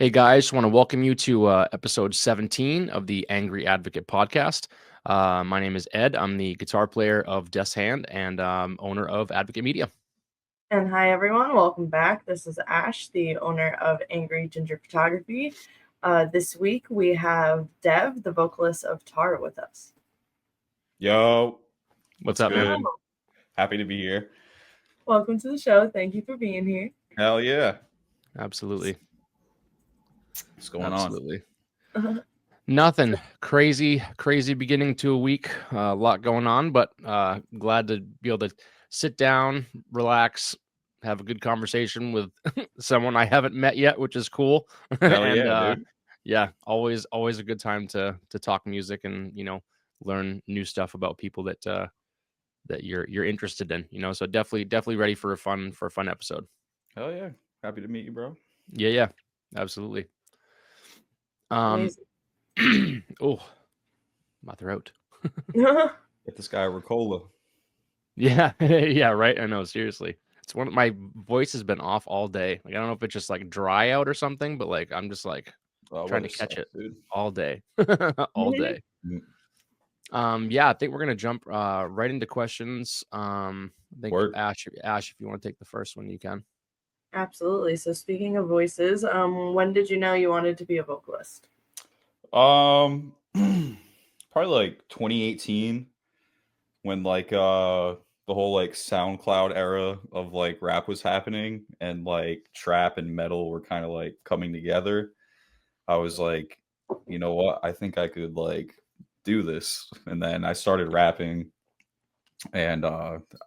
Hey guys, want to welcome you to episode 17 of the Angry Advocate podcast. My name is Ed. I'm the guitar player of Death's Hand and owner of Advocate Media. And hi everyone, welcome back. This is Ash, the owner of Angry Ginger Photography. This week we have Dev, the vocalist of Tar, with us. Yo, What's up, good? man? Happy to be here. Welcome to the show. Thank you for being here. Hell yeah. Absolutely. What's going Absolutely. Nothing crazy beginning to a week. A lot going on, but glad to be able to sit down, relax, have a good conversation with someone I haven't met yet, which is cool. Hell and yeah, dude. yeah, always a good time to talk music and learn new stuff about people that that you're interested in. So definitely ready for a fun episode. Hell yeah. Happy to meet you, bro. Yeah, absolutely. Amazing. Oh, my throat. Get this guy a Ricola. Yeah, yeah, right. I know, seriously. It's my voice has been off all day. Like I don't know if it's just like dry out or something, but like I'm just like trying to catch it dude. all day. All day. Yeah, I think we're gonna jump right into questions. I think Word. Ash, if you want to take the first one, you can. Absolutely. So speaking of voices, when did you know you wanted to be a vocalist? Probably like 2018 when like the whole like SoundCloud era of like rap was happening and like trap and metal were kind of like coming together. I was like, you know what? I think I could like do this. And then I started rapping and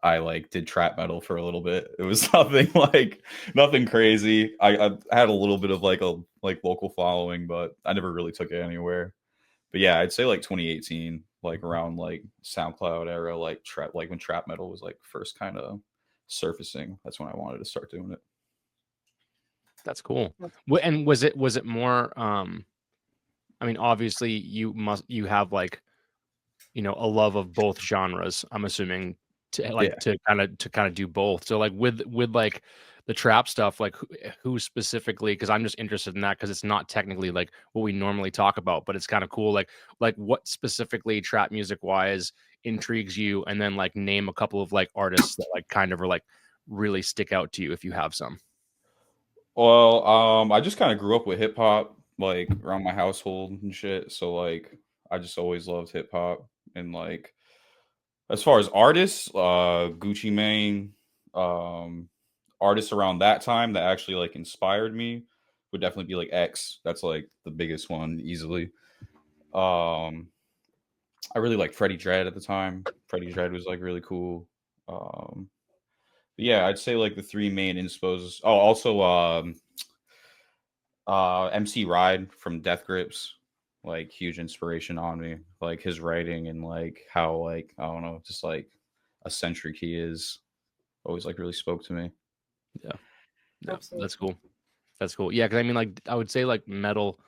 I like did trap metal for a little bit. It was nothing crazy. I had a little bit of like a local following, but I never really took it anywhere. But yeah, I'd say like 2018, like around like SoundCloud era, like trap, like when trap metal was like first kind of surfacing. That's when I wanted to start doing it. That's cool. And was it more? I mean, obviously you have like a love of both genres. I'm assuming to kind of do both. So like with like the trap stuff, like who specifically? Because I'm just interested in that because it's not technically like what we normally talk about, but it's kind of cool. Like what specifically trap music wise intrigues you, and then like name a couple of like artists that like kind of are like really stick out to you if you have some. Well, I just kind of grew up with hip hop, like around my household and shit. So like, I just always loved hip hop. And like, as far as artists, Gucci Mane, um, artists around that time that actually like inspired me would definitely be like X. That's like the biggest one easily. Um, I really like Freddie Dredd at the time. Freddie Dredd was like really cool. But yeah, I'd say like the three main inspos. Oh, also MC Ride from Death Grips, like huge inspiration on me. Like his writing and like how like I don't know, just like eccentric he is. Always like really spoke to me. Yeah, Absolutely. that's cool. That's cool. Yeah, because I mean, like I would say like metal,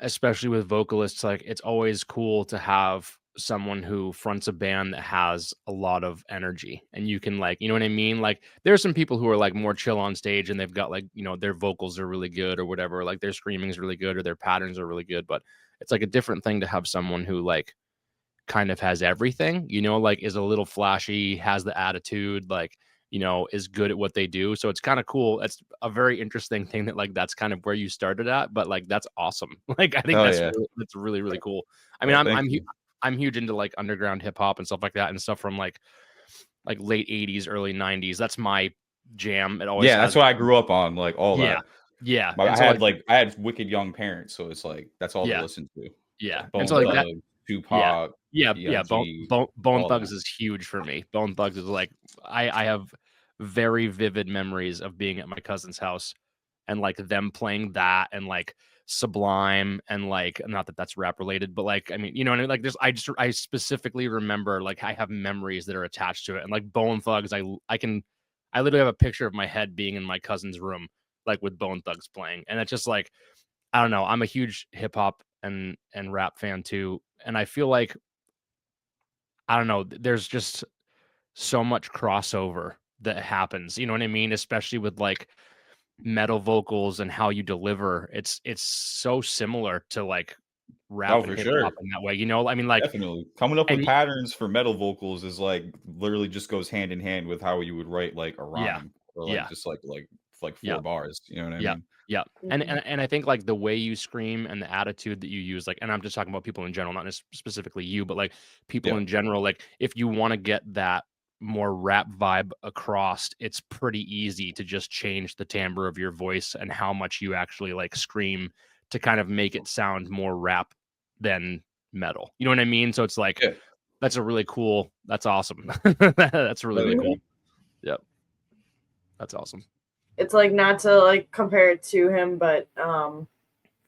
especially with vocalists, like it's always cool to have someone who fronts a band that has a lot of energy and you can like, you know what I mean? Like there's some people who are like more chill on stage and they've got like, their vocals are really good or whatever, like their screaming is really good or their patterns are really good, but it's like a different thing to have someone who like kind of has everything, like is a little flashy, has the attitude, like, is good at what they do. So it's kind of cool. It's a very interesting thing that like that's kind of where you started at, but like that's awesome. Like I think Oh yeah, that's really really cool. I mean, yeah. Thank you. I'm huge into like underground hip hop and stuff like that and stuff from like late 80s, early 90s. That's my jam. It always Yeah, has that's what I been. grew up on. Like all Yeah. that. Yeah. I And so like I had wicked young parents, so it's like that's all they yeah, listened to. yeah. Like And so Bone like that Thugs, yeah. Tupac, Yeah. B.I.G., Bone all Thugs that. is huge for me. Bone Thugs is like I have very vivid memories of being at my cousin's house and like them playing that and like Sublime and like not that that's rap related, but like I mean, what I mean? Like there's I specifically remember like I have memories that are attached to it and like Bone Thugs I literally have a picture of my head being in my cousin's room like with Bone Thugs playing and it's just like I don't know. I'm a huge hip hop and rap fan too, and I feel like I don't know. There's just so much crossover that happens. You know what I mean? Especially with like metal vocals and how you deliver, it's so similar to like rap Oh, and for hip sure. hop in that way. You know, I mean, like, Definitely. Coming up with and patterns for metal vocals is like literally just goes hand in hand with how you would write like a yeah, rhyme or like yeah, just like yeah. 4 bars. You know what I Yeah. mean? Yeah. And, Mhm. and I think like the way you scream and the attitude that you use, like, and I'm just talking about people in general, not specifically you, but like people Yeah. in general, like if you want to get that more rap vibe across, it's pretty easy to just change the timbre of your voice and how much you actually like scream to kind of make it sound more rap than metal. You know what I mean? So it's like Yeah. that's awesome. That's really, Hell really yeah. cool. Yep. That's awesome. It's like not to like compare it to him, but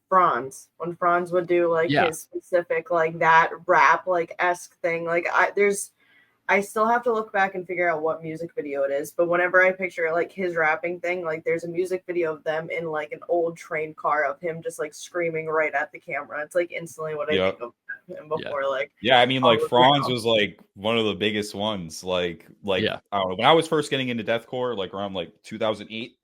Franz, when Franz would do like Yeah. his specific like that rap like esque thing, like I still have to look back and figure out what music video it is, but whenever I picture like his rapping thing, like there's a music video of them in like an old train car of him just like screaming right at the camera. It's like instantly what I Yeah. think of him Yeah. before like Yeah, I mean, all like of Franz now. was like one of the biggest ones. Yeah. I don't know, when I was first getting into deathcore, like around like 2008,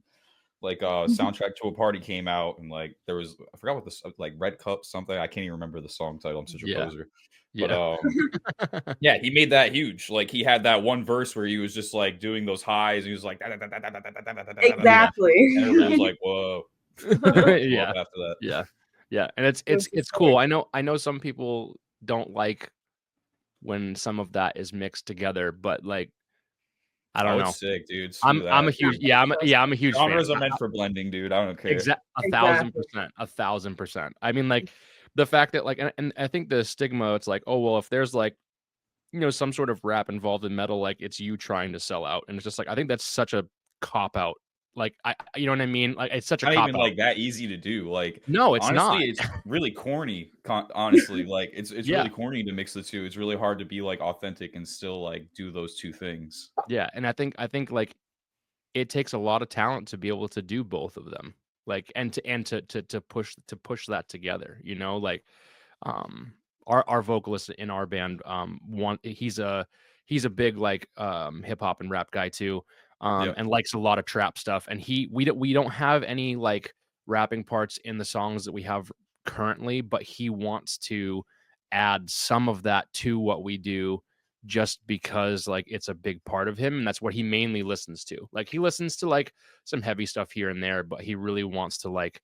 like soundtrack to a party came out, and like there was I forgot what this like Red Cup something. I can't even remember the song title. I'm such a Yeah. poser. But Yeah. yeah, he made that huge. Like he had that one verse where he was just like doing those highs. He was like, and Yeah. everybody was Exactly. like, whoa. And then it blew up Yeah. after that. Yeah. Yeah. And it's It was it's just like cool. I know some people don't like when some of that is mixed together, but like I don't Oh, know. it's sick, dude. Screw I'm a that. yeah, huge yeah, I'm a huge fan. Genres are meant for blending, dude. I don't care. A thousand exactly. percent. 1,000%. I mean, like the fact that like and I think the stigma, it's like, oh well, if there's like, you know, some sort of rap involved in metal, like it's you trying to sell out. And it's just like I think that's such a cop out. Like I you know what I mean? Like it's such a Not cop even out. like that easy to do. Like No, it's honestly, not. it's really corny. Honestly, like it's Yeah. really corny to mix the two. It's really hard to be like authentic and still like do those two things. Yeah. And I think like it takes a lot of talent to be able to do both of them. Like and to push that together, you know, like um our vocalist in our band one he's a big like hip hop and rap guy too, Yeah, and likes a lot of trap stuff, and we don't have any like rapping parts in the songs that we have currently, but he wants to add some of that to what we do just because like it's a big part of him and that's what he mainly listens to. Like he listens to like some heavy stuff here and there, but he really wants to like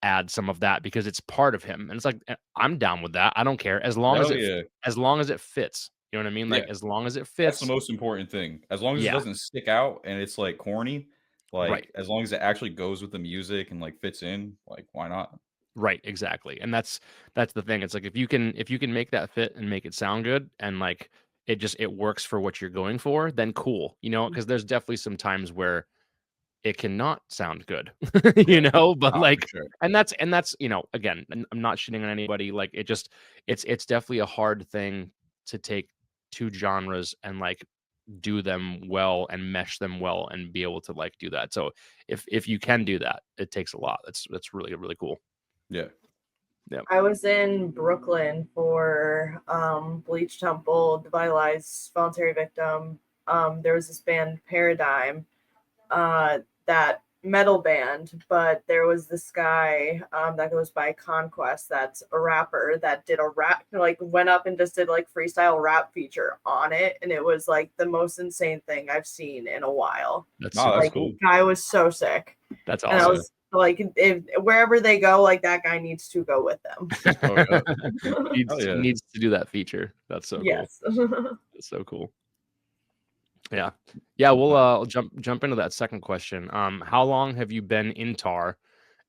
add some of that because it's part of him. And it's like I'm down with that. I don't care hell yeah, as long as it fits. You know what I mean? yeah. Like as long as it That's the fits. most important thing. As long as it Yeah. doesn't stick out and it's like corny, Right. like as long as it actually goes with the music and like fits in, like why not? Right, exactly. And that's the thing. It's like if you can make that fit and make it sound good and like it works for what you're going for, then cool. You know, because there's definitely some times where it cannot sound good. You Yeah, know, but nah, for like sure. and that's, you know, again, I'm not shitting on anybody. Like it just it's definitely a hard thing to take two genres and like do them well and mesh them well and be able to like do that. So if you can do that, it takes a lot. That's really, really cool. Yeah. Yeah. I was in Brooklyn for Bleach Temple, Devitalized, Voluntary Victim. There was this band Paradigm, that metal band, but there was this guy that goes by Conquest that's a rapper that did a rap, like went up and just did like freestyle rap feature on it, and it was like the most insane thing I've seen in a while. That's No, super that's Like cool. cool. the guy was so sick, That's and I awesome. Yeah. was like, if wherever they go, like that guy needs to go with them. Oh yeah. Hell He yeah. needs to do that feature. That's so cool. Yes. That's so cool. Yeah. Yeah, we'll jump into that second question. How long have you been in Tar,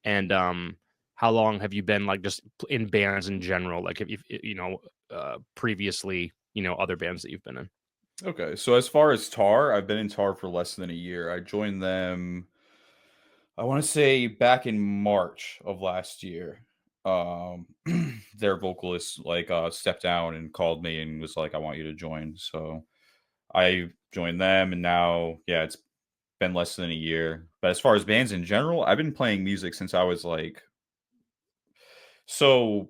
and how long have you been like just in bands in general? Like if you know previously, you know, other bands that you've been in. Okay, so as far as Tar, I've been in Tar for less than a year. I joined them, I want to say back in March of last year. Um, their vocalist like stepped down and called me and was like, "I want you to join." So I joined them, and now yeah, it's been less than a year. But as far as bands in general, I've been playing music since I was like so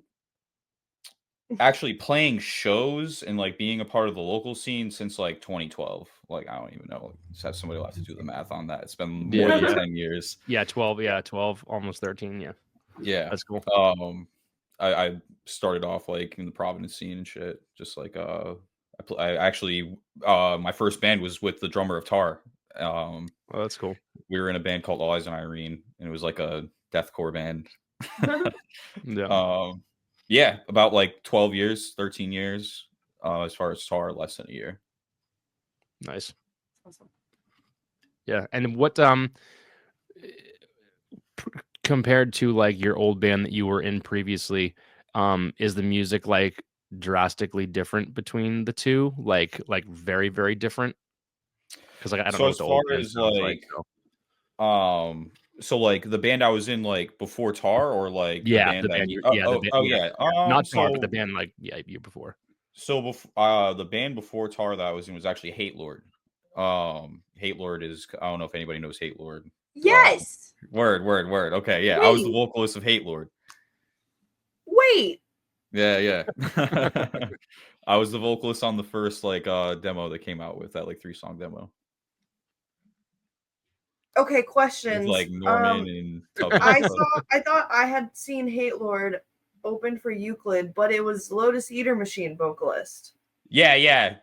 actually playing shows and like being a part of the local scene since like 2012. Like I don't even know. Somebody will have to do the math on that. It's been more than 10 years. Yeah, 12. Yeah, 12, almost 13. Yeah, Yeah. that's cool. I started off like in the Providence scene and shit. Just like I actually my first band was with the drummer of Tar. Oh, that's cool. We were in a band called All Eyes on Irene, and it was like a deathcore band. Yeah. Yeah, about like 12 years, 13 years. As far as Tar, less than a year. Nice. Awesome. Yeah, and what compared to like your old band that you were in previously, is the music like drastically different between the two? Like very, very different? Because like I don't So know as what the far old band as sounds like. so like the band I was in like before Tar, or like the Yeah, band the that band you you yeah, the band yeah, yeah. yeah. Not Tar, but the So band like you before. so the band before Tar that I was in was actually Hate Lord. Hate Lord is, I don't know if anybody knows Hate Lord. Yes. Word. Okay, yeah. I was the Wait. vocalist of Hate Lord. Wait. Yeah. I was the vocalist on the first like demo that came out with that like 3-song demo. Okay, With questions. like Norman and Tubby. I thought I had seen Hate Lord open for Euclid, but it was Lotus Eater Machine vocalist. Yeah.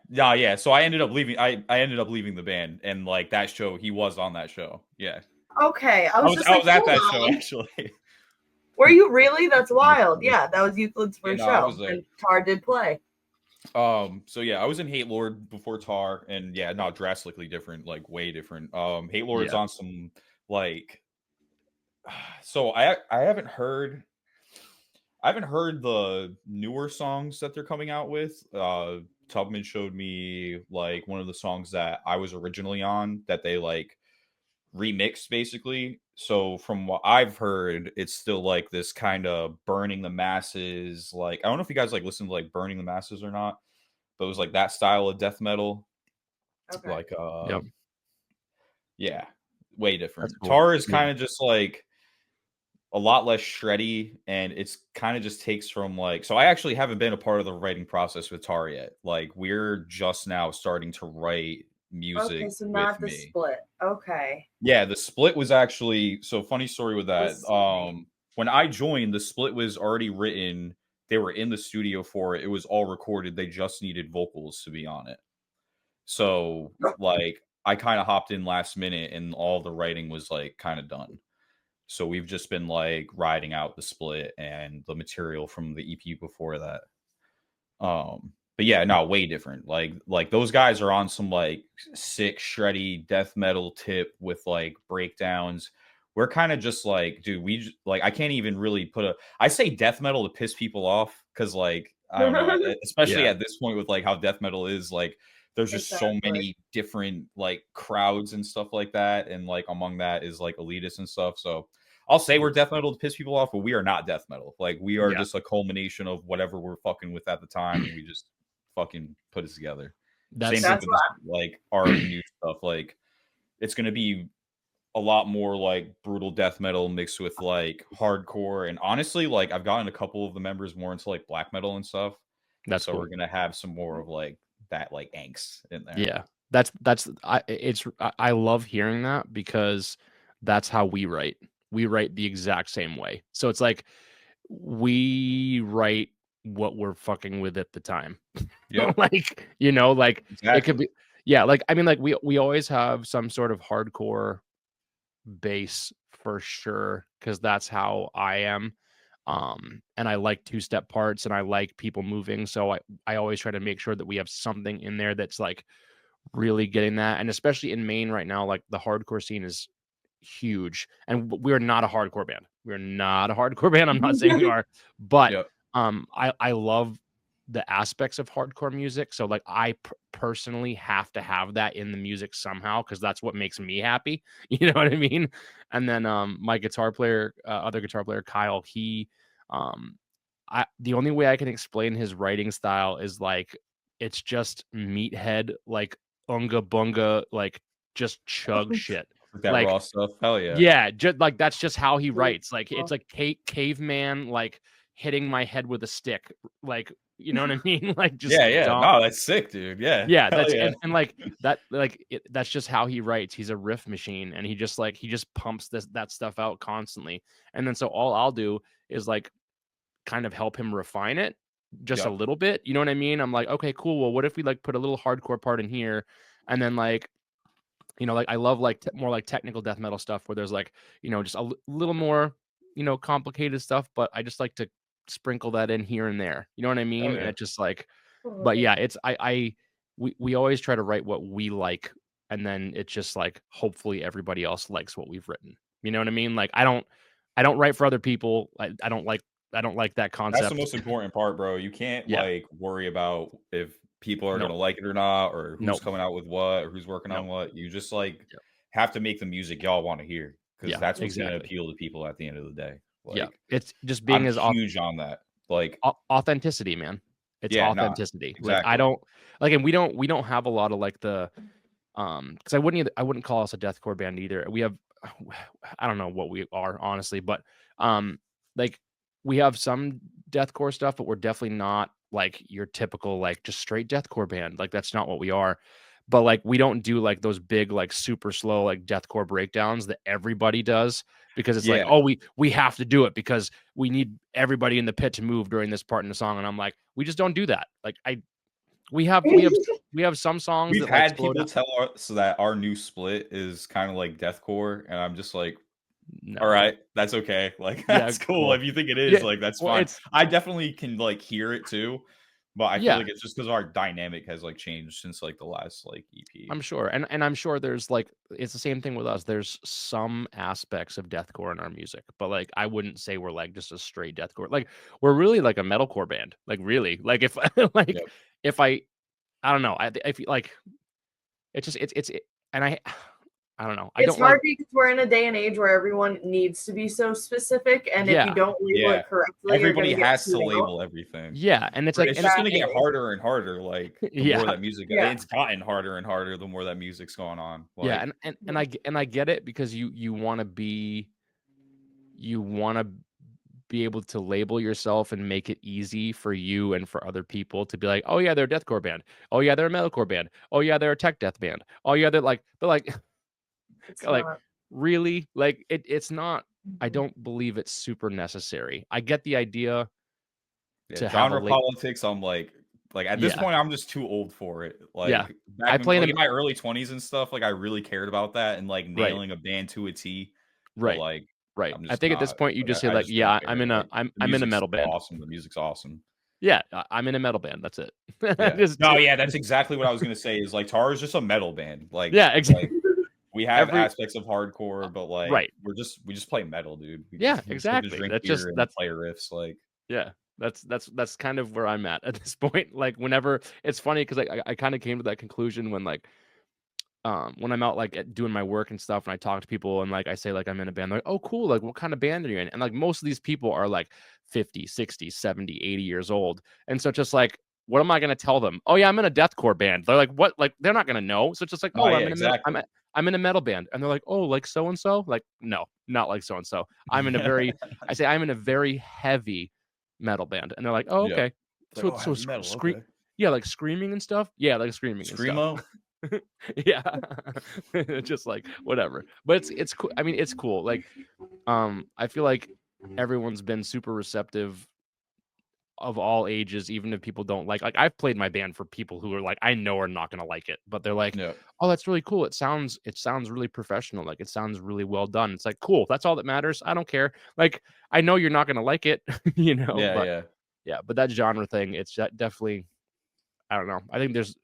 So I ended up leaving. I ended up leaving the band, and like that show, he was on that show. Yeah, Okay, I I was was just I like, was at hold that show on. actually. Were you really? That's wild. Yeah, that was Euclid's Yeah, first no, I show, was there. and Tar did play. So yeah, I was in Hate Lord before Tar, and yeah, not drastically different, like way different. Hate Lord's Yeah. on some like, so I haven't heard the newer songs that they're coming out with. Tubman showed me like one of the songs that I was originally on that they like remixed basically. So from what I've heard, it's still like this kind of Burning the Masses. Like I don't know if you guys like listen to like Burning the Masses or not, but it was like that style of death metal. Okay. Like Yep. yeah, way That's different. cool. Tar is Yeah. kind of just like a lot less shreddy, and it's kind of just takes from like, so I actually haven't been a part of the writing process with Tar yet. Like we're just now starting to write music Okay, so with not the me. split. Okay. Yeah, the split was actually, so funny story with that. Listening. When I joined, the split was already written. They were in the studio for it. It was all recorded. They just needed vocals to be on it. So like I kind of hopped in last minute and all the writing was like kind of done. So we've just been like riding out the split and the material from the EP before that. But yeah, no, way different. Like those guys are on some like sick, shreddy death metal tip with like breakdowns. We're kind of just like, dude, like I can't even really I say death metal to piss people off because like I don't know, especially Yeah. at this point with like how death metal is, like there's just so Exactly. many different like crowds and stuff like that, and like among that is like elitists and stuff. So I'll say we're death metal to piss people off, but we are not death metal. Like we are Yeah. just a culmination of whatever we're fucking with at the time, and we just fucking put it together. Same thing with like our new stuff. Like it's gonna be a lot more like brutal death metal mixed with like hardcore. And honestly, like I've gotten a couple of the members more into like black metal and stuff. That's so cool. we're gonna have some more of like that like angst in there. Yeah. I love hearing that because that's how we write. We write the exact same way. So it's like we write what we're fucking with at the time. Yep. Like, you know, like Exactly. it could be, yeah, like I mean, like we always have some sort of hardcore base for sure, because that's how I am. And I like two-step parts and I like people moving. So I always try to make sure that we have something in there that's like really getting that. And especially in Maine right now, like the hardcore scene is huge. And we're not a hardcore band. We're not a hardcore band. I'm not saying we are, but Yep. I love the aspects of hardcore music. So like I personally have to have that in the music somehow because that's what makes me happy. You know what I mean? And then my guitar player, other guitar player, Kyle, he the only way I can explain his writing style is like it's just meathead, like unga bunga, like just chug shit. With that Like raw stuff. Hell yeah. yeah, just like that's just how he Cool. writes. Like it's like caveman, like hitting my head with a stick, like You know what I mean? Like just Yeah. dumb. No, that's sick, dude. Yeah. Yeah, Hell that's yeah. and like that like that's just how he writes. He's a riff machine, and he just pumps that stuff out constantly. And then so all I'll do is like kind of help him refine it just a Yep. little bit. You know what I mean? I'm like, okay, cool. Well, what if we like put a little hardcore part in here, and then like, like I love like more like technical death metal stuff where there's like, just a little more, complicated stuff, but I just like to sprinkle that in here and there. You know what I mean? Hell And yeah. it just like, but yeah, it's we always try to write what we like, and then it's just like hopefully everybody else likes what we've written. You know what I mean? Like I don't write for other people. I don't like that That's the concept. most important part, bro. You can't Yeah. like worry about if people are No. gonna like it or not, or who's Nope. coming out with what, or who's working Nope. on what. You just like Yep. have to make the music y'all want to hear, because Yeah, that's what's gonna exactly. appeal to people at the end of the day. Yeah, Like it's just being I'm as huge on that. Like authenticity, man. It's yeah, nah, authenticity. Like I exactly. don't like, and we don't have a lot of like the because I wouldn't call us a deathcore band either. We have I don't know what we are honestly, but like we have some deathcore stuff, but we're definitely not like your typical like just straight deathcore band. Like that's not what we are. But like we don't do like those big like super slow like deathcore breakdowns that everybody does, because it's like, Yeah. oh, we have to do it because we need everybody in the pit to move during this part in the song. And I'm like, we just don't do that. Like we have some songs We've that like had slow people down. tell us that our new split is kind of like deathcore, and I'm just like, No. all right, that's okay. Like Yeah, that's cool. well, If you think it is, yeah, like that's well, fine. it's I definitely can like hear it too, but I feel yeah, like it's just because our dynamic has like changed since like the last like EP. I'm sure. And I'm sure there's like it's the same thing with us. There's some aspects of deathcore in our music, but like I wouldn't say we're like just a straight deathcore. Like we're really like a metalcore band. Like really. Like if like Yep. if I don't know. I feel like it's just and I don't know. I It's don't like hard because we're in a day and age where everyone needs to be so specific, and if you yeah. don't label Yeah. it correctly, you're Everybody gonna get has to put out. label everything. Yeah, and it's But like it's and just gonna get Exactly. harder and harder, like the more yeah. that music Yeah. it's gotten harder and harder the more that music's going on. Yeah, Like and I get it because you want to be able to label yourself and make it easy for you and for other people to be like, oh yeah, they're a deathcore band. Oh yeah, they're a metalcore band. Oh yeah, they're a tech death band. Oh yeah, they're like It's like not. really like it's not. I Mhm. don't believe it's super necessary. I get the idea yeah, to have a genre late. politics, I'm like at this Yeah, point I'm just too old for it. yeah. Like I back in play like in in a my early 20s and stuff, like I really cared about that and like right, nailing a band to a T. But right, like right. I'm I just think at this not. point you Like just say I like, just don't yeah, care. Like the I'm in a music's metal band. awesome. The music's awesome. Yeah, I'm in a metal band. That's it. Yeah. just, No, yeah, that's exactly what I was gonna say. Is like Tar is just a metal band. yeah, exactly. We have Every aspects of hardcore, but like right. we just play metal, dude. Yeah, We just like to exactly. drink That's beer just and play riffs. Like yeah. That's kind of where I'm at this point. Like whenever it's funny because I kind of came to that conclusion when I'm out like doing my work and stuff, and I talk to people and like I say like I'm in a band, they're like, oh cool, like what kind of band are you in? And like most of these people are like 50, 60, 70, 80 years old. And so it's just like, what am I gonna tell them? Oh yeah, I'm in a deathcore band. They're like, what? Like they're not gonna know. So it's just like, no, oh, yeah, exactly. I'm in a metal band. And they're like, oh, like so and so? Like, no, not like so and so. I'm in a very I'm in a very heavy metal band. And they're like, oh, Yeah. okay. Like, oh, heavy metal, Scream, okay. yeah, like screaming and stuff. Yeah, like screaming and stuff. Screamo. Yeah. Just like whatever. But it's cool. I mean, it's cool. Like I feel like everyone's been super receptive of all ages, even if people don't like I've played my band for people who are like I know are not gonna like it, but they're like, Yeah. oh, that's really cool. It sounds really professional. Like it sounds really well done. It's like cool. That's all that matters. I don't care. Like I know you're not gonna like it, Yeah, but yeah. yeah, but that genre thing, it's definitely I don't know. I think there's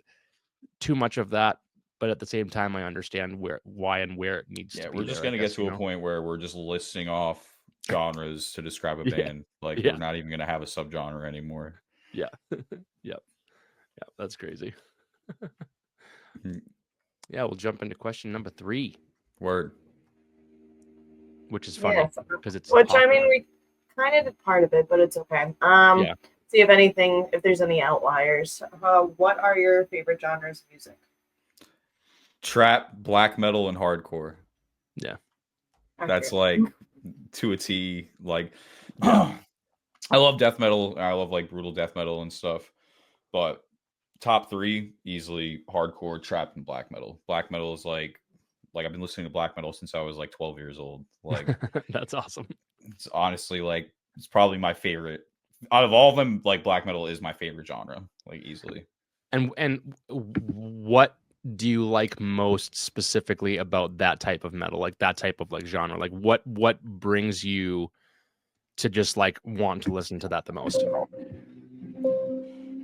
too much of that, but at the same time, I understand why and where it needs Yeah, to be we're just there, I gonna get guess, to a point where we're just listing off genres to describe a Yeah. band. Like Yeah. we're not even gonna have a subgenre anymore. Yeah. Yep. Yeah, that's crazy. Mhm. Yeah, we'll jump into question number 3, Word. which is funny Yes. because it's Which I popular. mean, we kind of did part of it, but it's okay. Yeah. See if there's any outliers. What are your favorite genres of music? Trap, black metal, and hardcore. Yeah. That's Accurate. like to a T. Like Yeah. I love death metal. I love like brutal death metal and stuff. But top three easily hardcore, trap, and black metal. Black metal is like I've been listening to black metal since I was like 12 years old. Like That's awesome. it's honestly like it's probably my favorite out of all of them. Like black metal is my favorite genre, like easily. And what do you like most specifically about that type of metal, like that type of like genre? Like what brings you to just like want to listen to that the most?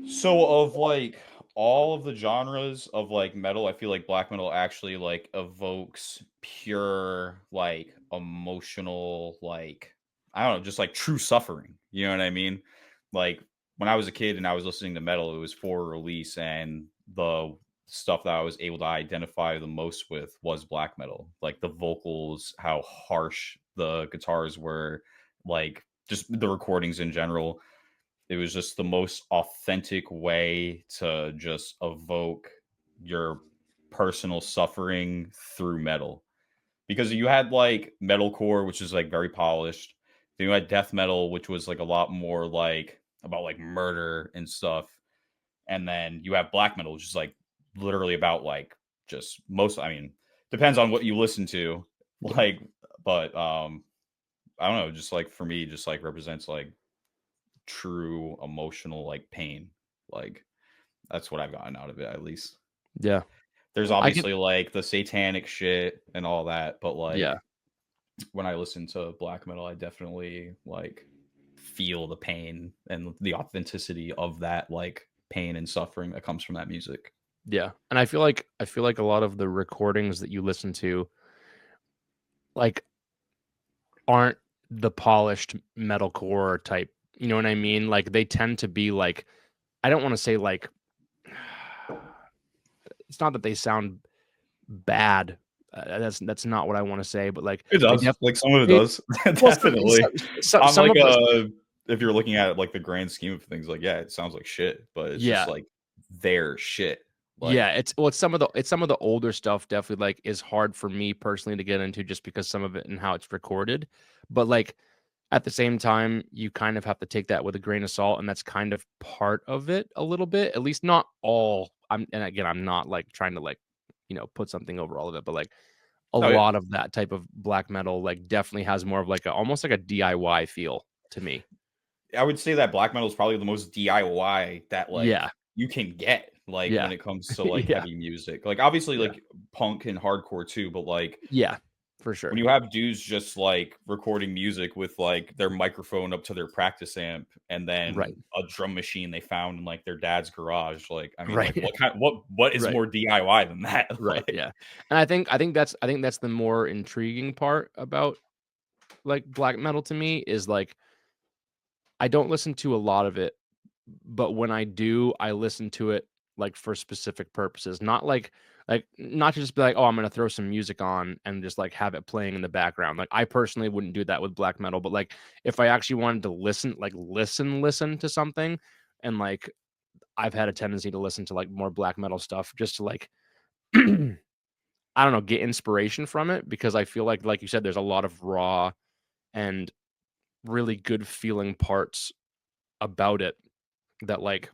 So of like all of the genres of like metal, I feel like black metal actually like evokes pure like emotional like I don't know, just like true suffering. You know what I mean? Like when I was a kid and I was listening to metal, it was for release, and the stuff that I was able to identify the most with was black metal. Like the vocals, how harsh the guitars were, like just the recordings in general. It was just the most authentic way to just evoke your personal suffering through metal. Because you had like metalcore, which is like very polished. Then you had death metal, which was like a lot more like about like murder and stuff. And then you have black metal, which is like literally about like just most, I mean, depends on what you listen to. Yeah. Like, but I don't know, just like for me, just like represents like true emotional like pain. Like that's what I've gotten out of it, at least. Yeah. There's I can obviously like the satanic shit and all that, but like yeah. when I listen to black metal, I definitely like feel the pain and the authenticity of that like pain and suffering that comes from that music. Yeah. And I feel like a lot of the recordings that you listen to like aren't the polished metalcore type. You know what I mean? Like they tend to be like I don't want to say like it's not that they sound bad. That's not what I want to say, but like It they does. def Like some of it they, does. well Definitely. I'm some like of us if you're looking at it like the grand scheme of things, like yeah, it sounds like shit, but it's just yeah. like their shit. Yeah, Like it's some of the older stuff definitely like is hard for me personally to get into just because some of it and how it's recorded. But like at the same time, you kind of have to take that with a grain of salt, and that's kind of part of it a little bit, at least not all. And again, I'm not like trying to like, put something over all of it, but like a oh yeah. lot of that type of black metal like definitely has more of like a almost like a DIY feel to me. I would say that black metal is probably the most DIY that like Yeah. you can get like Yeah. when it comes to like Yeah. heavy music. Like obviously Yeah. like punk and hardcore too, but like Yeah. For when sure. you have dudes just like recording music with like their microphone up to their practice amp and Right. then a drum machine they found in like their dad's garage, like I mean like Right. what is Right. more DIY than that? Right. Like Yeah. And I think that's the more intriguing part about like black metal to me is like I don't listen to a lot of it, but when I do, I listen to it like for specific purposes. Not not to just be like, oh, I'm gonna throw some music on and just like have it playing in the background. Like I personally wouldn't do that with black metal, but like if I actually wanted to listen, like listen to something, and like I've had a tendency to listen to like more black metal stuff just to like I don't know, get inspiration from it because I feel like you said, there's a lot of raw and really good feeling parts about it that like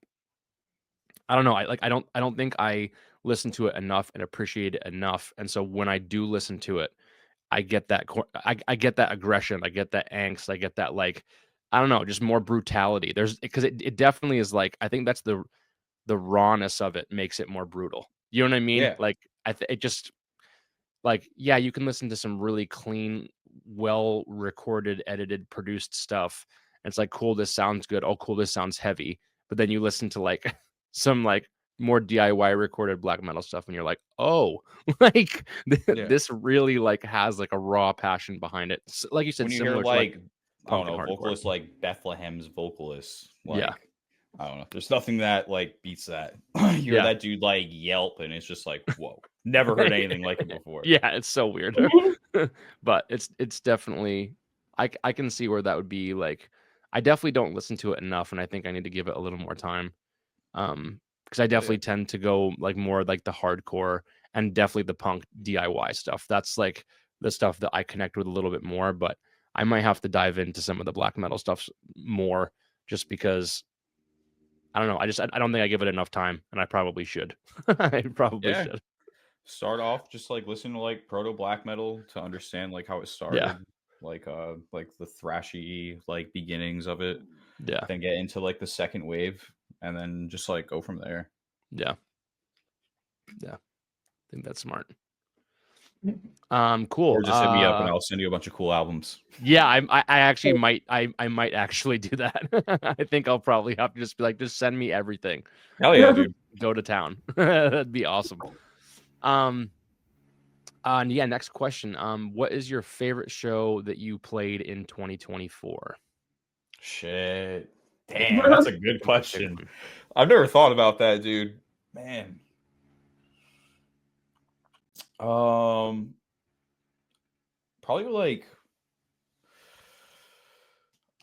I don't know, I don't think I listen to it enough and appreciate it enough. And so when I do listen to it, I get that I get that aggression, I get that angst, I get that like I don't know, just more brutality. There's because it definitely is like I think that's the rawness of it makes it more brutal. You know what I mean? yeah. Like it just like, yeah, you can listen to some really clean, well recorded, edited, produced stuff. And it's like, cool, this sounds good. Oh, cool, this sounds heavy. But then you listen to like some like more DIY recorded black metal stuff, and you're like, oh, like Yeah. this really like has like a raw passion behind it. Like you said, When you hear similar to like like I don't punk and know, hardcore. vocalists like Bethlehem's vocalists, Yeah. like I don't know. There's nothing that like beats that. You hear Yeah. that dude like yelp, and it's just like, whoa, never heard anything like it before. Yeah, it's so weird. But it's definitely I can see where that would be like I definitely don't listen to it enough, and I think I need to give it a little more time. Because I Oh yeah, definitely tend to go like more like the hardcore and definitely the punk DIY stuff. That's like the stuff that I connect with a little bit more, but I might have to dive into some of the black metal stuff more just because I don't know. I don't think I give it enough time, and I probably should. I probably Yeah. should. Start off just like listen to like proto black metal to understand like how it Yeah. started, like the thrashy like beginnings of it. Yeah. Then get into like the second wave, and then just like go from there. Yeah. Yeah. I think that's smart. Mm-hmm. Cool. Or just hit me up and I'll send you a bunch of cool albums. Yeah, I actually might might actually do that. I think I'll probably have to just be like, just send me everything. Hell yeah, dude. Go to town. That'd be awesome. And yeah, next question. What is your favorite show that you played in 2024? Shit. Damn, that's a good question. I've never thought about that, dude. Man. Probably like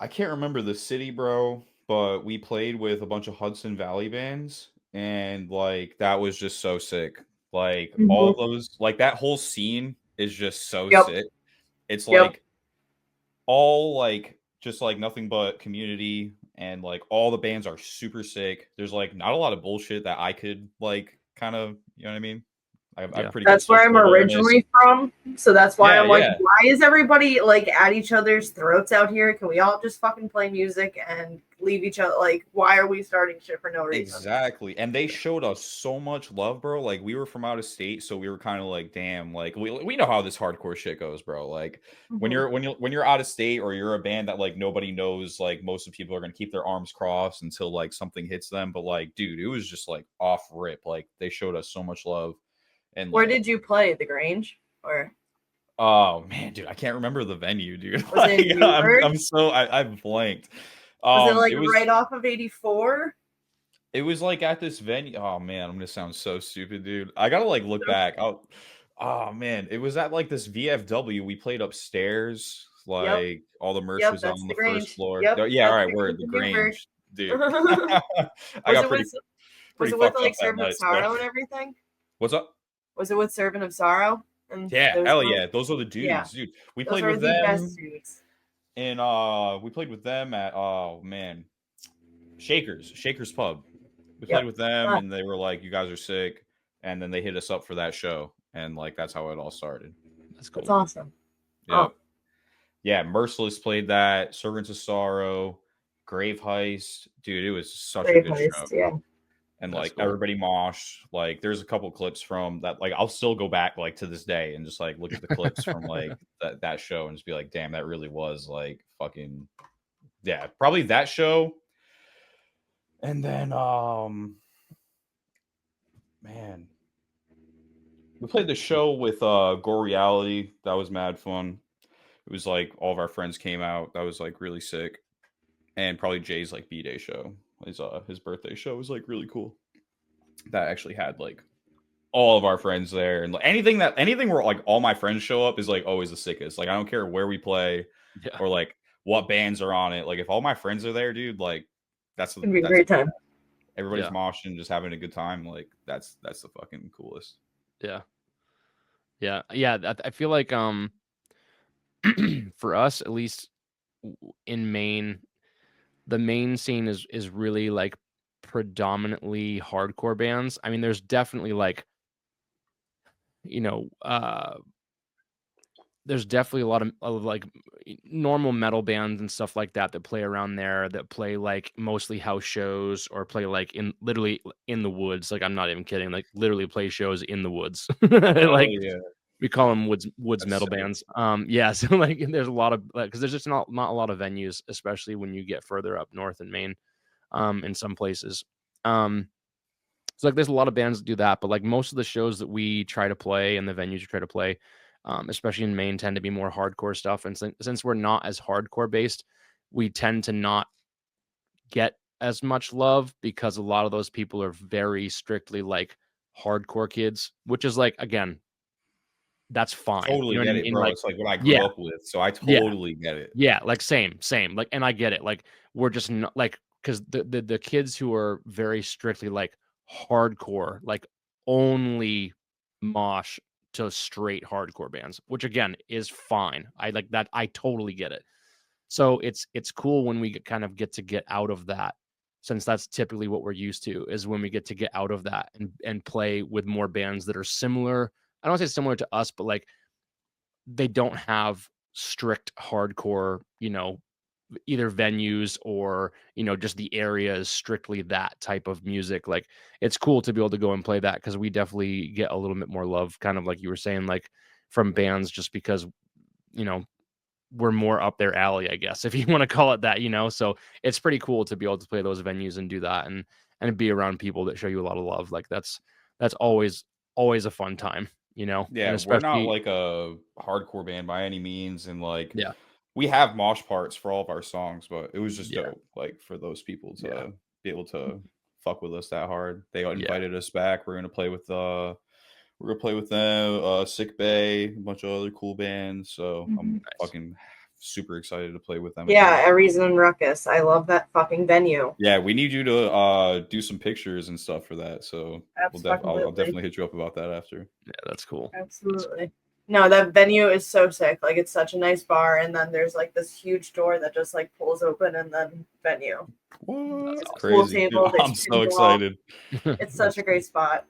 I can't remember the city, bro, but we played with a bunch of Hudson Valley bands, and like that was just so sick. Like all Mhm. those, like that whole scene is just so Yep. sick. It's Yep. like all like just like nothing but community, and like all the bands are super sick. There's like not a lot of bullshit that I could like kind of, you know what I mean? I have Yeah. pretty good That's where I'm social awareness. originally from. So that's why Yeah, I'm like, yeah. why is everybody like at each other's throats out here? Can we all just fucking play music and leave each other? Like, why are we starting shit for no reason? Exactly. And they showed us so much love, bro. Like we were from out of state, so we were kind of like, damn, like we know how this hardcore shit goes, bro. Like when you're out of state or you're a band that like nobody knows, like most of the people are gonna keep their arms crossed until like something hits them. But like, dude, it was just like off rip. Like they showed us so much love. And Where like, did you play? The Grange? Or oh man, dude, I can't remember the venue, dude. was it in Newburgh? I blanked. Was it like It was right off of 84? It was like at this venue. Oh man, I'm gonna sound so stupid, dude. I gotta like look back. Oh man, it was at like this VFW. We played upstairs, like all the merch Yep, was that's on the the first Grange. floor. Yep, Yeah, all that's right, the word the Grange in Newburgh. Grange, dude. I Was got it pretty with pretty like fucked up that Servant of night. Sorrow So. and everything? What's up? Was it with Servant of Sorrow? And Yeah, those hell girls? yeah, those are the dudes, Yeah. dude. We Those played are with the best them, dudes. and we played with them at oh man, Shakers Pub. We played with them, and they were like, "You guys are sick," and then they hit us up for that show, and like that's how it all started. That's cool. That's awesome. Yeah, Oh. yeah. Merciless played that. Servants of Sorrow, Grave Heist, dude. It was such Grave a good Heist, show. yeah. And That's like cool. everybody mosh. Like there's a couple clips from that. Like I'll still go back like to this day and just like look at the clips from like that show and just be like, damn, that really was like fucking yeah, probably that show. And then man, we played the show with Gore Reality. That was mad fun. It was like all of our friends came out. That was like really sick. And probably Jay's like B-Day show. His birthday show was like really cool. That actually had like all of our friends there, and like, anything where like all my friends show up is like always the sickest. Like I don't care where we play or like what bands are on it. Like if all my friends are there, dude, like that's It's gonna be a great time. Everybody's moshing, just having a good time. Like that's the fucking coolest. Yeah. I feel like for us at least in Maine, the Maine scene is really like predominantly hardcore bands. I mean, there's definitely like, you know, there's definitely a lot of like normal metal bands and stuff like that play around there, that play like mostly house shows or play like literally in the woods. Like I'm not even kidding. Like literally play shows in the woods. Like we call them woods That's metal sick. bands. Yeah. So like there's a lot of because there's just not a lot of venues, especially when you get further up north in Maine. In some places. So like there's a lot of bands that do that, but like most of the shows that we try to play and the venues we try to play, especially in Maine, tend to be more hardcore stuff. And since we're not as hardcore based, we tend to not get as much love because a lot of those people are very strictly like hardcore kids, which is like, again, that's fine. Totally You know get what I it, mean? bro. Like, It's like what I grew up with, so I totally get it. Yeah, like same. Like, and I get it. Like, we're just not like, because the kids who are very strictly like hardcore, like only mosh to straight hardcore bands, which again is fine. I like that. I totally get it. So it's cool when we kind of get to get out of that, since that's typically what we're used to, is when we get to get out of that and play with more bands that are similar. I don't want to say similar to us, but like they don't have strict hardcore, either venues or, just the area is strictly that type of music. Like it's cool to be able to go and play that, because we definitely get a little bit more love, kind of like you were saying, like from bands, just because, you know, we're more up their alley, I guess, if you want to call it that, So it's pretty cool to be able to play those venues and do that and be around people that show you a lot of love. Like that's always a fun time, and Yeah, we're not especially like a hardcore band by any means, and like yeah, we have mosh parts for all of our songs, but it was just yeah, dope, like for those people yeah, to be able to fuck with us that hard. They yeah. invited us back. We're gonna play with them, Sick Bay, a bunch of other cool bands. So I'm Nice. fucking super excited to play with them Yeah, again. Aries and Ruckus. I love that fucking venue. Yeah, we need you to do some pictures and stuff for that. So I'll Absolutely. definitely hit you up about that after. Yeah, that's cool. Absolutely. No, that venue is so sick. Like it's such a nice bar, and then there's like this huge door that just like pulls open, and then venue. What? That's It's a awesome. pool Crazy. Dude, table. I'm so excited. It's such a great spot.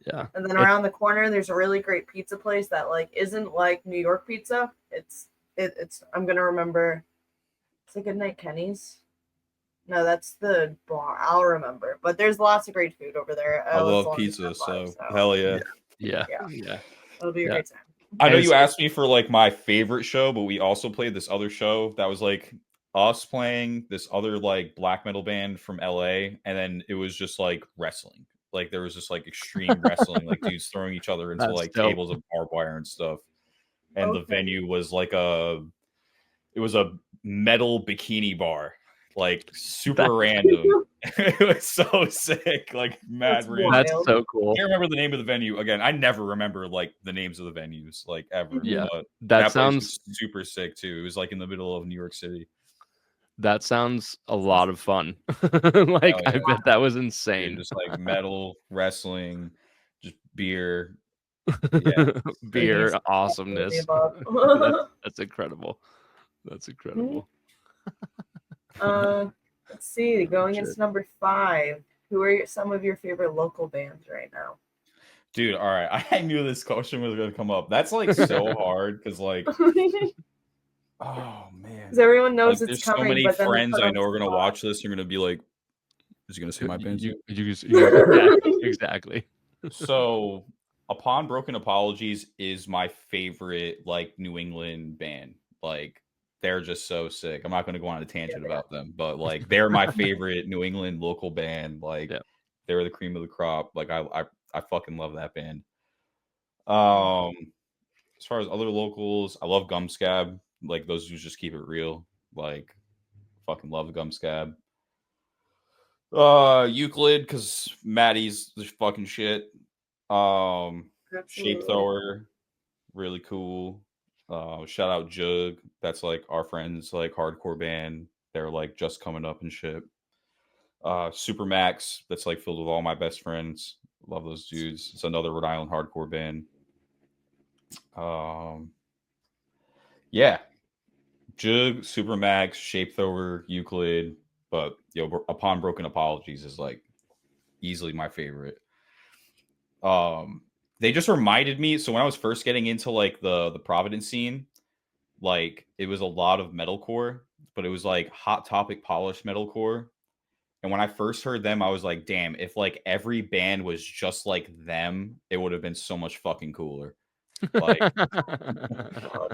Yeah. And then around the corner, there's a really great pizza place that like isn't like New York pizza. It's I'm gonna remember. It's a Good Night Kenny's. No, that's the bar. I'll remember. But there's lots of great food over there. I As love long as pizza, you're alive, so hell yeah. Yeah. Yeah. Yeah. It'll be a Yeah. great time. I know And you it's- asked me for like my favorite show, but we also played this other show that was like us playing this other like black metal band from LA, and then it was just like wrestling. Like there was just like extreme wrestling, like dudes throwing each other into That's like dope. tables of barbed wire and stuff. And the Okay. venue was like it was a metal bikini bar, like super That's- random. It was so sick, like mad That's random. That's Wild. so cool. I can't remember the name of the venue again. I never remember like the names of the venues, like ever. Yeah. But That place sounds was super sick too. It was like in the middle of New York City. a lot of fun. Like Hell I yeah. bet that was Dude, insane. just like metal, wrestling, just beer. Yeah. Beer All awesomeness. of the above. That's incredible. That's incredible. Let's see. Going Shit. into number 5. Who are some of your favorite local bands right now? Dude, all right. I knew this question was gonna come up. That's like so hard because like oh man. Because everyone knows Like, it's there's so coming, many but then they friends put I on know are gonna spot. watch this. They're gonna be like, is he gonna say my band's name? Yeah, exactly. So Upon Broken Apologies is my favorite like New England band. Like they're just so sick. I'm not going to go on a tangent about them, but like they're my favorite New England local band. Like Yeah. they're the cream of the crop. Like I fucking love that band. As far as other locals, I love Gumscab. Like those dudes just keep it real. Like fucking love Gumscab. Euclid, because Maddie's the fucking shit. Shape Thrower, really cool. Shout out Jug. That's like our friends, like hardcore band. They're like just coming up and shit. Supermax, that's like filled with all my best friends. Love those dudes. It's another Rhode Island hardcore band. Yeah. Jug, Supermax, Shape Thrower, Euclid, but Upon Broken Apologies is like easily my favorite. They just reminded me, so when I was first getting into like the Providence scene, like it was a lot of metalcore, but it was like Hot Topic polished metalcore. And when I first heard them, I was like, damn, if like every band was just like them, it would have been so much fucking cooler. Like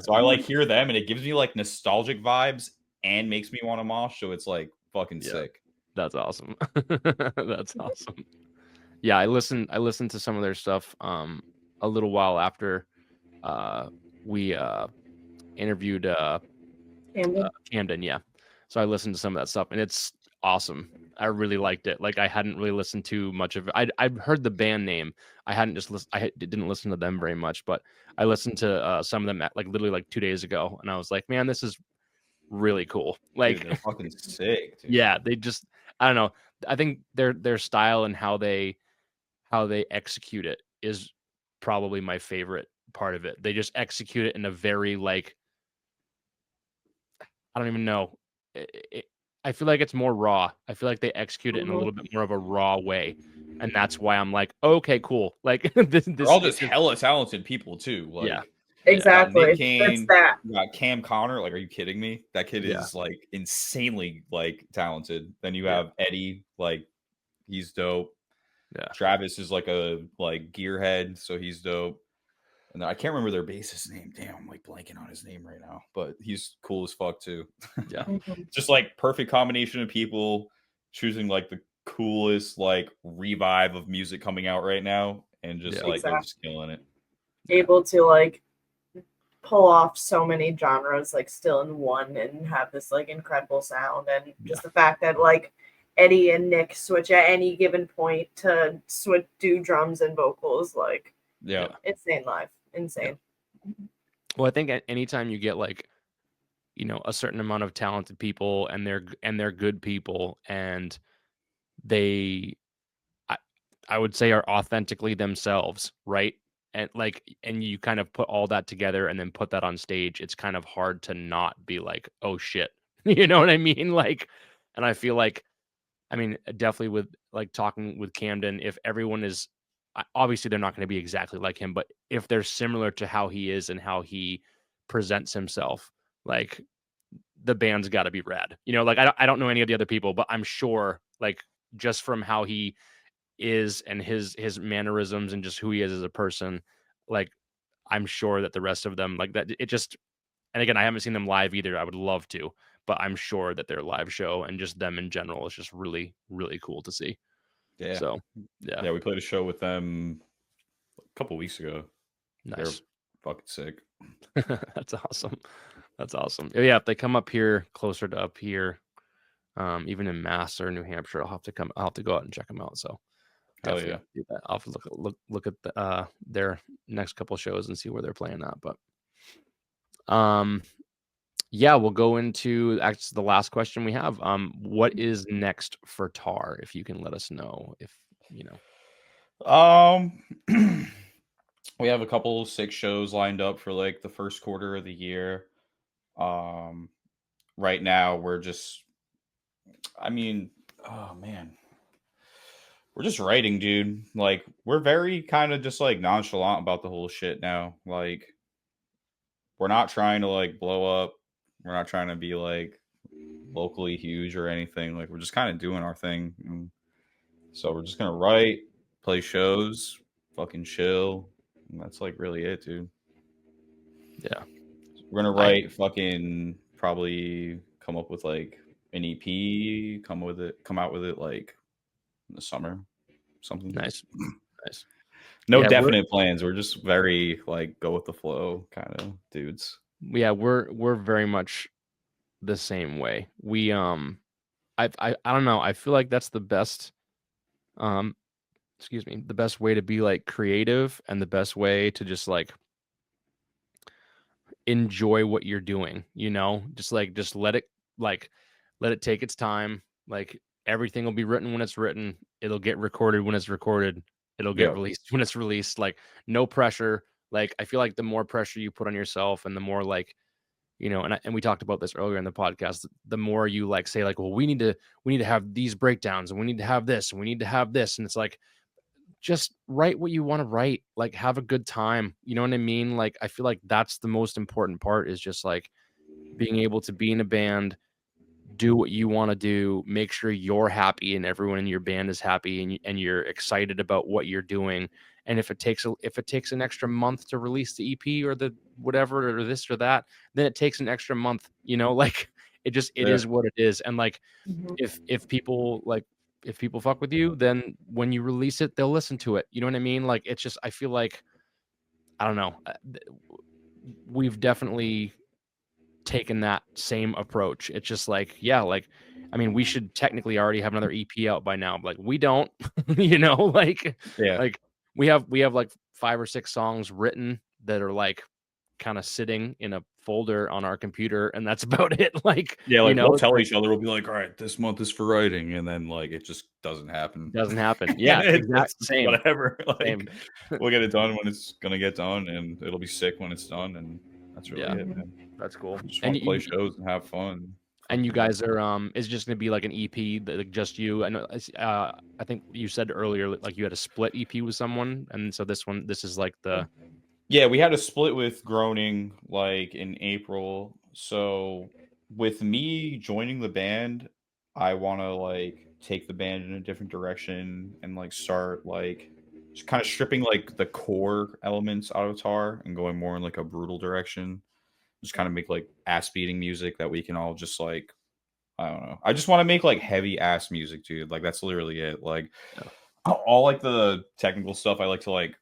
so I like hear them and it gives me like nostalgic vibes and makes me want to mosh. So it's like fucking sick. That's awesome. That's awesome. Yeah, I listened to some of their stuff a little while after we interviewed Camden, yeah. So I listened to some of that stuff and it's awesome. I really liked it. Like I hadn't really listened to much of it. I've heard the band name. I hadn't just listened. Didn't listen to them very much, but I listened to some of them like literally like 2 days ago, and I was like, man, this is really cool. Like, Dude, they're fucking sick. Dude. yeah, they just I don't know. I think their style and how they execute it is probably my favorite part of it. They just execute it in a very like I don't even know. I feel like it's more raw. I feel like they execute it in a Mhm. little bit more of a raw way, and that's why I'm like, okay, cool. Like this, They're all it's just hella talented people too. yeah, Like yeah, you got Nick Exactly. That's Kane, that. you got Cam Connor. Like, are you kidding me? That kid yeah, is like insanely like talented. Then you yeah, have Eddie, like he's dope. yeah. Travis is like a like gearhead, so he's dope. And then I can't remember their bassist name. Damn, I'm like blanking on his name right now. But he's cool as fuck too. Yeah. Mhm. Just like perfect combination of people choosing like the coolest like revive of music coming out right now, and just Yeah. like they're Exactly. just killing it. Able to like pull off so many genres like still in one and have this like incredible sound, and just the fact that like Eddie and Nick switch at any given point to switch do drums and vocals, like Yeah. insane live. Insane. Well, I think anytime you get like, a certain amount of talented people and they're good people and they I, I would say are authentically themselves, right? And you kind of put all that together and then put that on stage, it's kind of hard to not be like, oh shit. You know what I mean? Like, and I feel like, I mean, definitely with like talking with Camden, if everyone is obviously they're not going to be exactly like him, but if they're similar to how he is and how he presents himself, like the band's got to be rad. Like I don't know any of the other people, but I'm sure like just from how he is and his mannerisms and just who he is as a person, like I'm sure that the rest of them like that it just and again, I haven't seen them live either. I would love to, but I'm sure that their live show and just them in general is just really, really cool to see. Yeah. So, yeah, Yeah, we played a show with them a couple weeks ago. They're nice. fucking sick. That's awesome. That's awesome. Yeah, if they come up here closer to up here, even in Mass or New Hampshire, I'll have to go out and check them out. So Hell definitely yeah. do that. I'll have to look at their next couple shows and see where they're playing at. But yeah, we'll go into actually the last question we have. What is next for Tar? If you can let us know, if you know. We have a couple 6 shows lined up for like the first quarter of the year. Right now we're just I mean, oh man. We're just writing, dude. Like we're very kind of just like nonchalant about the whole shit now. Like we're not trying to like blow up. We're not trying to be like locally huge or anything. Like we're just kind of doing our thing. And so we're just gonna write, play shows, fucking chill. And that's like really it, dude. Yeah, We're gonna I write, fucking probably come up with like an EP, come out with it like in the summer, something. nice. No Yeah, definite plans. We're just very like go with the flow kind of dudes. we're very much the same way. I don't know. I feel like that's the best. Um, excuse me, the best way to be like creative and the best way to just like enjoy what you're doing, just let it take its time. Like everything will be written when it's written, it'll get recorded when it's recorded, it'll get Yeah. released when it's released. Like no pressure. Like I feel like the more pressure you put on yourself and the more like and we talked about this earlier in the podcast, the more you like say like, well, we need to have these breakdowns and we need to have this and we need to have this, and it's like just write what you want to write, like have a good time, you know what I mean? Like I feel like that's the most important part, is just like being able to be in a band, do what you want to do, make sure you're happy and everyone in your band is happy, and you're excited about what you're doing. And if it takes an extra month to release the EP or the whatever or this or that, then it takes an extra month, like it Yeah. is what it is. And like Mhm. if people fuck with you, then when you release it, they'll listen to it. You know what I mean? Like it's just, I feel like, I don't know. We've definitely taken that same approach. It's just like, yeah, like, I mean, we should technically already have another EP out by now. But like we don't, like Yeah. like we have like 5 or 6 songs written that are like kind of sitting in a folder on our computer, and that's about it. Like, Yeah, like we'll it's tell like, each other, we'll be like, all right, this month is for writing, and then like it just doesn't happen. doesn't happen. And Yeah, it's exactly. Same. whatever. Like Same. we'll get it done when it's gonna get done, and it'll be sick when it's done. And That's really Yeah. it, man. That's cool. Just And want to play shows and have fun. and you Fucking- guys are is it just gonna be like an EP, like just you? I know. I think you said earlier like you had a split EP with someone, and so this is like the Yeah, we had a split with Groaning like in April. So with me joining the band, I want to like take the band in a different direction and like start like just kind of stripping like the core elements out of Tar and going more in like a brutal direction. Just kind of make like ass beating music that we can all just like I don't know. I just want to make like heavy ass music, dude. Like that's literally it. Like Yeah. all like the technical stuff I like to like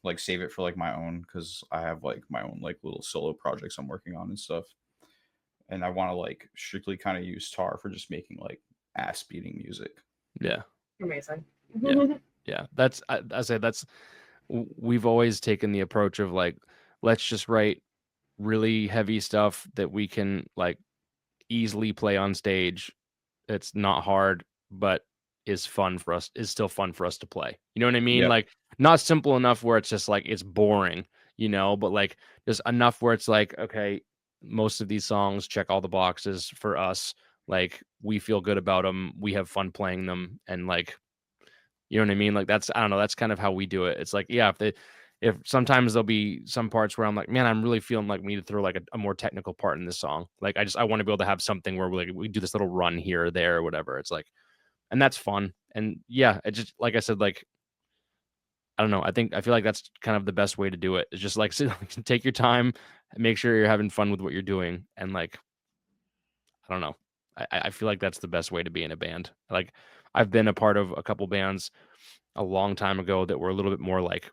like save it for like my own because I have like my own like little solo projects I'm working on and stuff. And I want to like strictly kind of use Tar for just making like ass beating music. yeah. Amazing. Yeah. Yeah, that's I say that's we've always taken the approach of like let's just write really heavy stuff that we can like easily play on stage. It's not hard, but is fun for us. Is still fun for us to play. You know what I mean? Yep. Like not simple enough where it's just like it's boring, you know, but like just enough where it's like okay, most of these songs check all the boxes for us. Like we feel good about them. We have fun playing them, and like you know what I mean? Like that's I don't know, that's kind of how we do it. It's like, yeah, if sometimes there'll be some parts where I'm like, man, I'm really feeling like we need to throw like a more technical part in this song. Like I want to be able to have something where we do this little run here or there or whatever. It's like, and that's fun. And yeah, it just like I said, like I don't know. I feel like that's kind of the best way to do it. It's just like take your time, make sure you're having fun with what you're doing, and like I don't know. I feel like that's the best way to be in a band. Like I've been a part of a couple bands a long time ago that were a little bit more like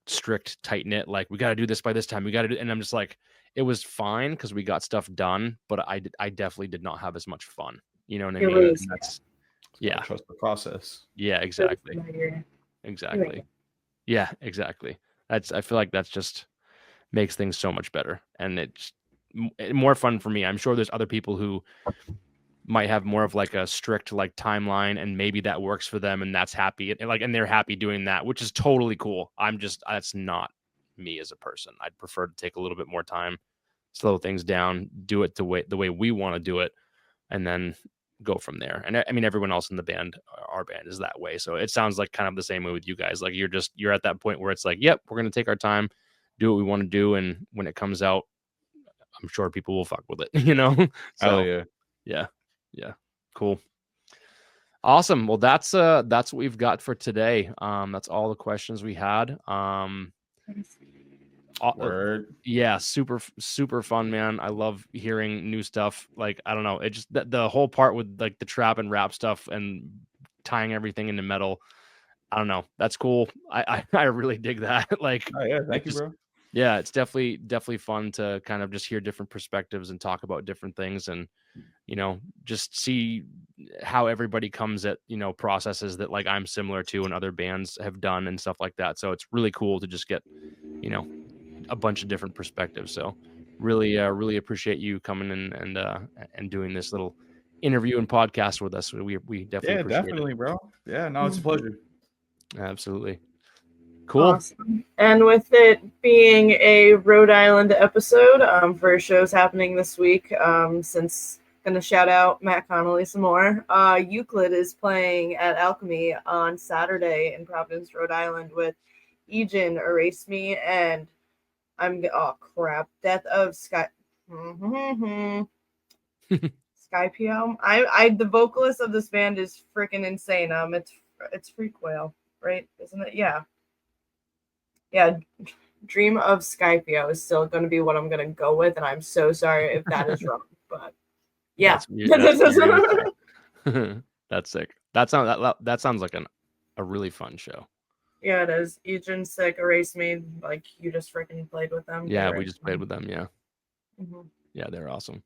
strict, tight knit. Like we got to do this by this time. We got to do, and I'm just like, it was fine because we got stuff done, but I definitely did not have as much fun. You know what I It mean? was- And that's Gotta yeah, trust the process. yeah, exactly, You're exactly, yeah, exactly. That's I feel like that's just makes things so much better, and it's more fun for me. I'm sure there's other people who might have more of like a strict like timeline and maybe that works for them and that's happy and like and they're happy doing that, which is totally cool. I'm just that's not me as a person. I'd prefer to take a little bit more time, slow things down, do it the way we want to do it, and then go from there. And I mean everyone else in the band, our band is that way. So it sounds like kind of the same way with you guys. Like you're at that point where it's like, yep, we're gonna take our time, do what we want to do, and when it comes out, I'm sure people will fuck with it, you know? Hell So yeah. yeah. Yeah. Cool. Awesome. Well, that's what we've got for today. That's all the questions we had. Word. Yeah, super fun, man. I love hearing new stuff. Like, I don't know, it just the whole part with like the trap and rap stuff and tying everything into metal. I don't know. That's cool. I really dig that. Like, Oh yeah, thank you, just- bro. yeah, it's definitely fun to kind of just hear different perspectives and talk about different things and you know just see how everybody comes at processes that like I'm similar to and other bands have done and stuff like that. So it's really cool to just get a bunch of different perspectives. So really appreciate you coming in and doing this little interview and podcast with us. We definitely Yeah, appreciate definitely, bro. Yeah, no, it's a pleasure. it. Absolutely. Cool. Awesome. And with it being a Rhode Island episode, for shows happening this week, since gonna shout out Matt Connolly some more. Euclid is playing at Alchemy on Saturday in Providence, Rhode Island with Ejin, Erase Me, and Death of Sky. Skypio. I the vocalist of this band is freaking insane. It's Freakwail, right? Isn't it? Yeah. Yeah, Dream of Skypio is still going to be what I'm going to go with, and I'm so sorry if that is wrong, but yeah. That's sick. That sounds like a really fun show. Yeah, it is. Ejin, Sick, Erase Me, like you just freaking played with them. Yeah, we just played with them. Yeah, Mhm. yeah, they're awesome.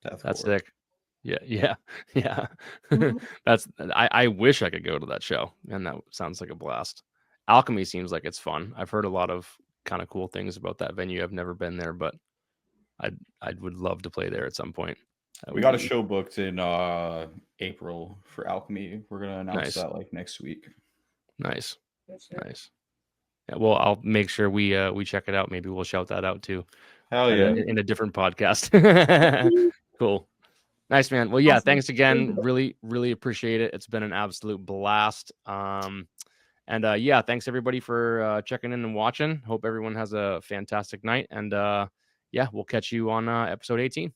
That's Cool. sick. Yeah. Mhm. I wish I could go to that show, and that sounds like a blast. Alchemy seems like it's fun. I've heard a lot of kind of cool things about that venue. I've never been there, but I would love to play there at some point. We got a show booked in April for Alchemy. We're gonna announce Nice. that like next week. Nice. Yeah, well, I'll make sure we check it out. Maybe we'll shout that out too. Hell yeah. in a different podcast. Cool. Nice, man. Well, yeah, Awesome. thanks again. Really, really appreciate it. It's been an absolute blast. And yeah, thanks everybody for checking in and watching. Hope everyone has a fantastic night. And yeah, we'll catch you on episode 18.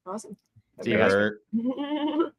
Awesome. See you guys. Eric. Okay.